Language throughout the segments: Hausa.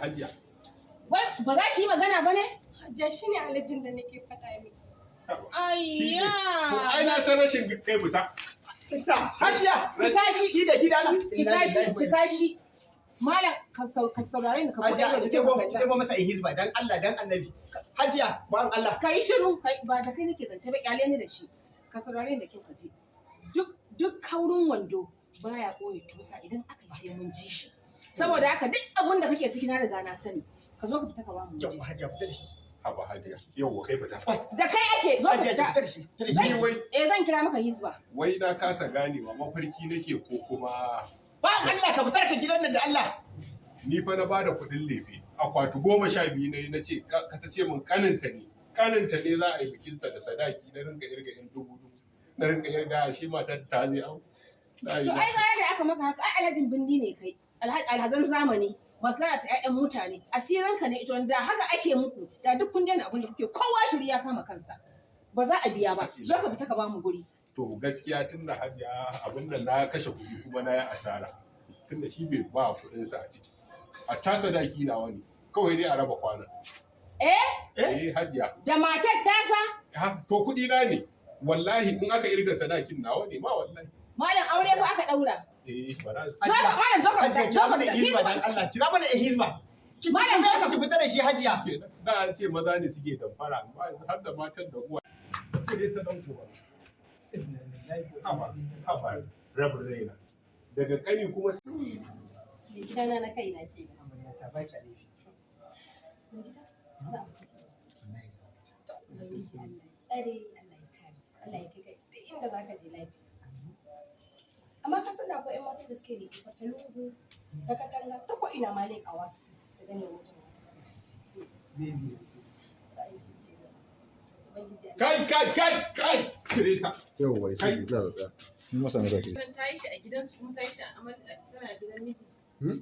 hajiya. Wai ba za ki yi magana ba ne? Hajiya shine alajin da nake faɗa miki. Ayya. Ai na san rashin kai fita. Hajiya, Cika shi. ki da gidana. Cika shi. Malam ka saurare ni ka bude Hajiya, da ki ba masa hizba dan Allah dan Annabi. Hajiya, ban Allah. Kai shiru, ba da kai nake zance ba, kyale ni da shi. Ka saurare ni da kyau ka ji. Duk kaurin wando baya koyi tusa idan aka yi sai mun ji shi. Saboda haka duk abin da kake ciki na riga na sani. Ka zo ka fita ka ba mu. Yau Hajiya fita da shi. Haba hajiya. Yau kai fita. Da kai ake zo ka fita. Fita da shi. Zan kira maka hizba. Wai na kasa ganewa mafarki nake ko kuma. Ba Allah ka fitar ka gidan nan da Allah. Ni fa na bada kuɗin lefe. Akwati 12 na ce ka ta ce min kaninta ne. Kaninta ne za a yi bikinsa da sadaki na ringa irga yan dubu. Na ringa irga shi matar ta zai au. To ai gara da aka maka haka alhajin bindi ne kai. Alhazan zamani. Maslahar ta ƴaƴan mutane. Asiranka ne ito da haka ake muku. Da duk kun daina abin da kuke kowa shiri ya kama kansa. Ba za a biya ba. Zo ka fita ka ba mu guri. To gaskiya tun da hajiya abin da na kashe kuɗi kuma na yi asara. Tun da shi bai ba kuɗinsa a ciki. A tasa daki na wani. Kawai dai a raba kwana. Hajiya. Da matar tasa? To kuɗi na ne. Wallahi in aka irga sadakin nawa ne ma wallahi. Malam aure fa aka daura. Bara su. Malam zo ka fita. Kira mana hizba dan Allah. Kira mana hizba. Malam za ka fita da shi Hajiya. Da an ce maza ne suke damfara amma har da matan da uwa. Sai dai ta dan kuwa. Haba. Rabu raina. Daga kani kuma Me gidana na kai na ke. Ta ba ki alheri. Me gida? Za a fita. Allah ya tsare, Allah ya kare. Allah ya kai duk inda zaka je lafiya. Amma ka san da akwai 'yan matan da suke da ta lungu ta katanga ta ko ina ma leƙawa su gane mutum. kai cire ta. Yau wai sai ki tsara ta. Mun masa na zaki. Ta yi shi a gidansu kuma ta yi shi a tana gidan miji.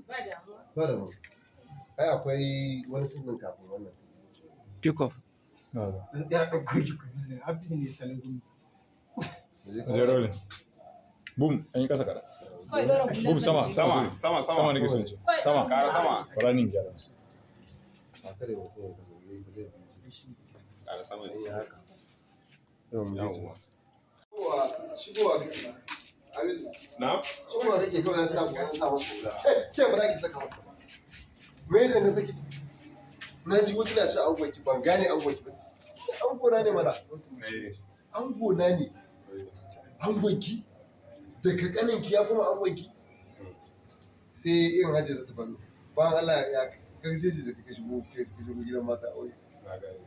Ba damuwa. Ba da mu. Ai akwai wani sirrin kafin wannan. Pick up. Ya ɗauko ki kuɗi. Hafiz ne salagun. Zero ne. Boom, an yi kasa kada. Boom sama nake son ce. Sama. Bara nin gyara. A kare mutum ya kasa yayi ba zai Ƙara sama ne. ya haka. Yau mu je. Shigowa kake abin Na? shigowa kake kawai tana kokarin sa masa hula ke ba za ki saka masa me da na take na ji wata na ce an gwaki ban gane an gwaki ba an gona ne mana an gona ne an gwaki daga kaninki ya kuma an gwaki sai irin hajji za ta faru bayan Allah ya karshe shi zaka ka shigo gidan mata aure Na gane.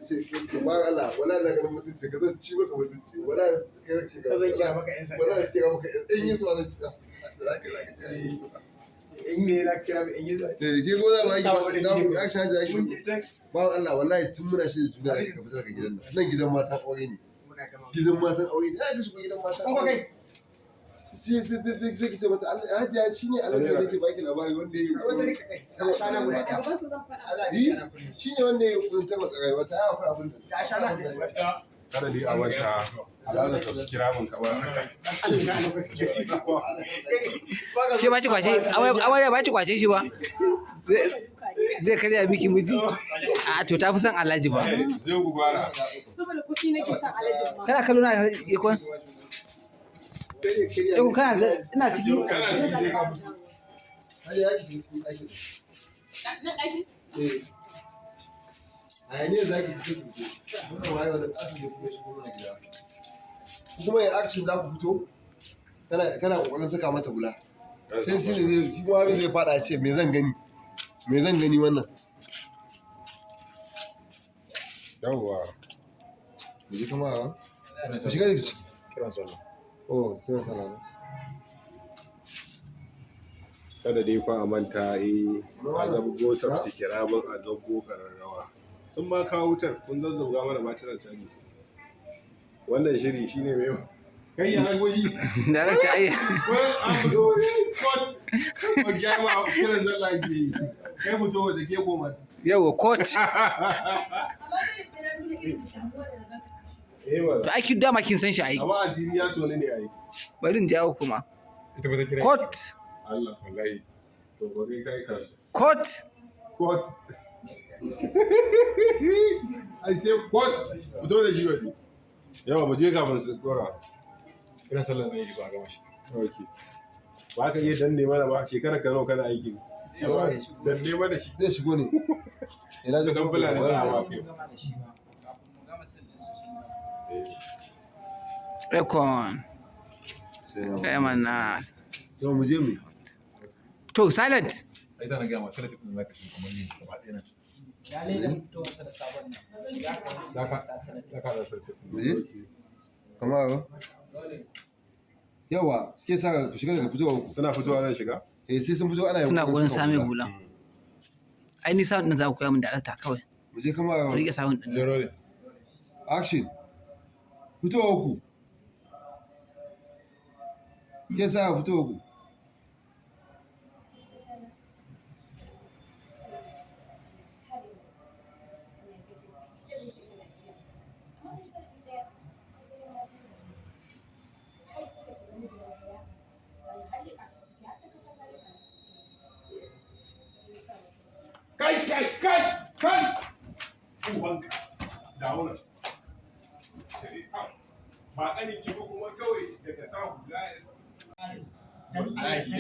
sai bayan Allah wala na ganin mutunci ka zan ci maka mutunci wala ka zan kira maka yan sanda. wala ka kira maka yan yi zuwa zan kira zaka yi zuwa In ne na kira mai in yi zuwa. da ke ko za mu aiki ba mu action haji aiki bayan Allah wallahi tun muna shi da juna da ka fita daga gidan nan gidan matan aure ne gidan matan aure ne ya shigo gidan matan aure sai ki ce mata hajiya shi ne alaƙar da ke baki labari wanda ya yi Ashana guda ɗaya. Gaban su zan faɗa. shi ne wanda ya yi kudin taimaka rayuwa ta yawa kai abin Da ashana ɗaya. Kada dai a wanta. Za ka subscribe kamar haka. Shi ba ci kwace, amarya ba ci kwace shi ba. Zai karya miki miji. A to ta fi son Alhaji ba. Zai gubara. Saboda kuɗi nake son alajin ma. Kana kallo na ikon? Ikon kana ina ciki. Kana cikin ne ka fito. hali ya ki shiga cikin ɗakin Na ɗaki? a yanzu za ki fito muka waye wani ɗakin da kuma shigo mana gida kuma yin action za ku fito kana ƙoƙarin saka mata hula sai shi ne shi kuma abin zai faɗa ce me zan gani wannan Yawwa. me ji kama ba ku shiga da ciki Kiran sallah. oh kira sallah Kada dai fa a manta a zabgo subscribe a zabgo kararrawa. Sun ma kawo wutar kun zazzauga mana batiran caji. Wannan shiri shine mai kai ya goji. Da raka ai. An fito ko gyama kiran zalla ke kai fito da ke goma. Yawa court. Amma dai sai na nuna irin damuwa da na ga. Wala. To ai kin dama kin san shi ai. Amma asiri ya tone ne ai. bari in jawo kuma. Ita ba ta kira. Court. Allah wallahi to ba kai ka Court. ai sai fito da shi waje yawa mu je kafin su dora Ina sallan zai yi ba gama shi. okay ba ka iya danne mana ba shekara ka nawa kana aiki danne mana shi zai shigo ne ina ji dan fulani da ba Recon. Mana. yau mu je mu To silent. Ai zan ga masu latifin zaka shi kamar ni gaba ɗaya nan. Ya leda fitowarsa da sabon nan. Zaka da sai. mu je kamar ba yawa ke sa ku shiga daga fitowa ku suna fitowa zan shiga sai sun fito ana Suna gurin sami hula. Ai ni sound din za ku koya min da alata kawai. mu je kamar Ku rike sound din. Zero ne. action fitowa ku ke sa fitowa ku kai ubanka da wannan sai ba ɗani ki ba kuma kawai daga sa hula wallahi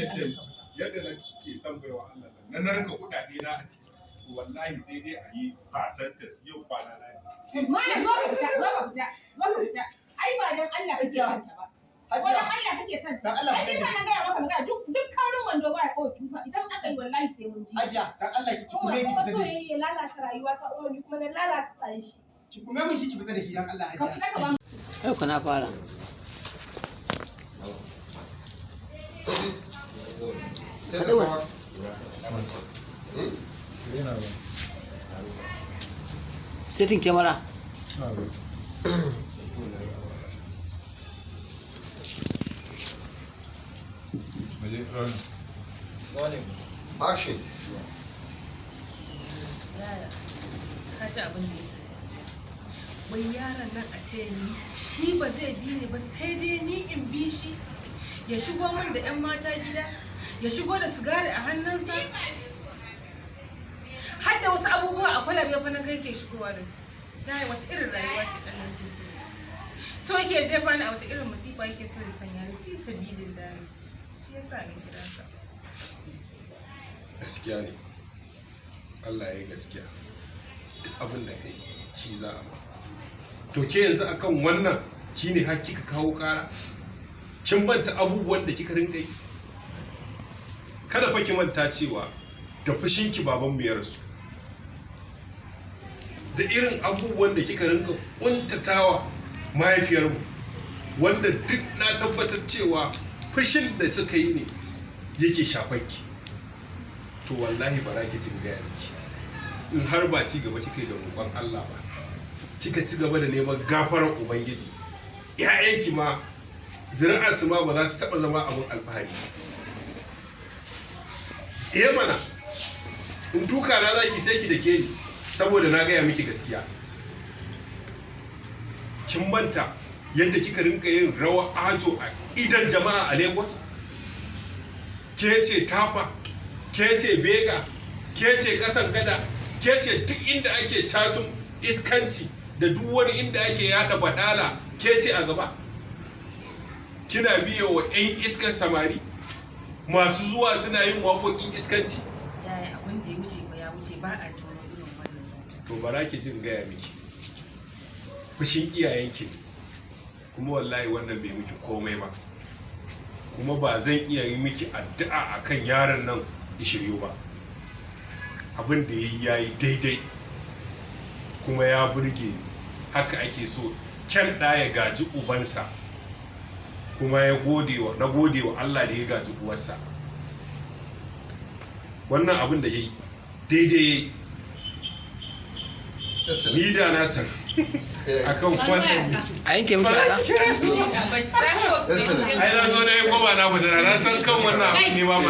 yadda na ke son baiwa Allah na narka kuɗaɗe na a ciki wallahi sai dai a yi percentage yau kwana na Malam zo ka fita. Ai ba dan Allah kake son ta ba. Ko dan Allah kake son ta. Ai kisa na gaya maka magana duk kaurin wando ba ya kawo tusa idan aka yi wallahi sai mun ji. Hajiya, dan Allah ki Kuma cikume ki kuma fita so da shi. yayi ya lalata rayuwa ta umarni kuma na lalata shi. Cikume mun shi ki fita da shi dan Allah Ka hajiya. fita ka ba mu. Ai ku na fara. sai da kama Setting camera. action Yaya, ka ji abin da ya wai yaron nan a ce ni shi ba zai bi ni ba sai dai ni in bi shi ya shigo min da 'yan mata gida ya shigo da sigari a hannunsa har da wasu abubuwa a kwalabe fa na kai ke shigowa da su yaya wata irin rayuwa ce ɗan nan ke so yake jefa ni a wata irin masifa yake so ya sanya ni fi sabilin dare shi yasa ni kira sa gaskiya ne Allah ya gaskiya duk abin da kai shi za a ba to ke yanzu akan wannan shine har kika kawo kara kin banta abubuwan da kika rinka yi kada fa ki manta cewa da fushinki baban mu ya rasu da irin abubuwan da kika rinka kuntatawa mahaifiyarmu wanda duk na tabbatar cewa fushin da suka yi ne yake shafanki to wallahi ba za ki ci gaya miki in har ba ci gaba kika yi da roƙon Allah ba kika ci gaba da neman gafarar ubangiji ƴaƴanki ma zuri'arsu ma ba za su taɓa zama abin alfahari mana in duka na zaki sai ki da ke ni saboda na gaya miki gaskiya kin manta yadda kika rinka yin rawa ajo a idan jama'a a Lagos ke ce tafa ke ce bega ke ce kasan gada ke ce duk inda ake casun iskanci da duk wani inda ake yada badala ke ce a gaba kina biyo wa 'yan iskan samari masu zuwa suna yin waƙoƙin iskanci yaya abin da ya wuce ba ya wuce ba a tono irin wannan zancen to bara ki jin gaya miki fushin iyayenki kuma wallahi wannan bai miki komai ba kuma ba zan iya yi miki addu'a akan yaron nan ishiryo ba abin da yayi daidai kuma ya burge ni haka ake so kyan ɗa ya gaji ubansa kuma na gode wa Allah da ya gaji uwarsa wannan abin da yayi daidai ni da na san akan wannan A yanke miki ala. ai na zo na yi kwaba na fita na san kan wannan abin ne ma ba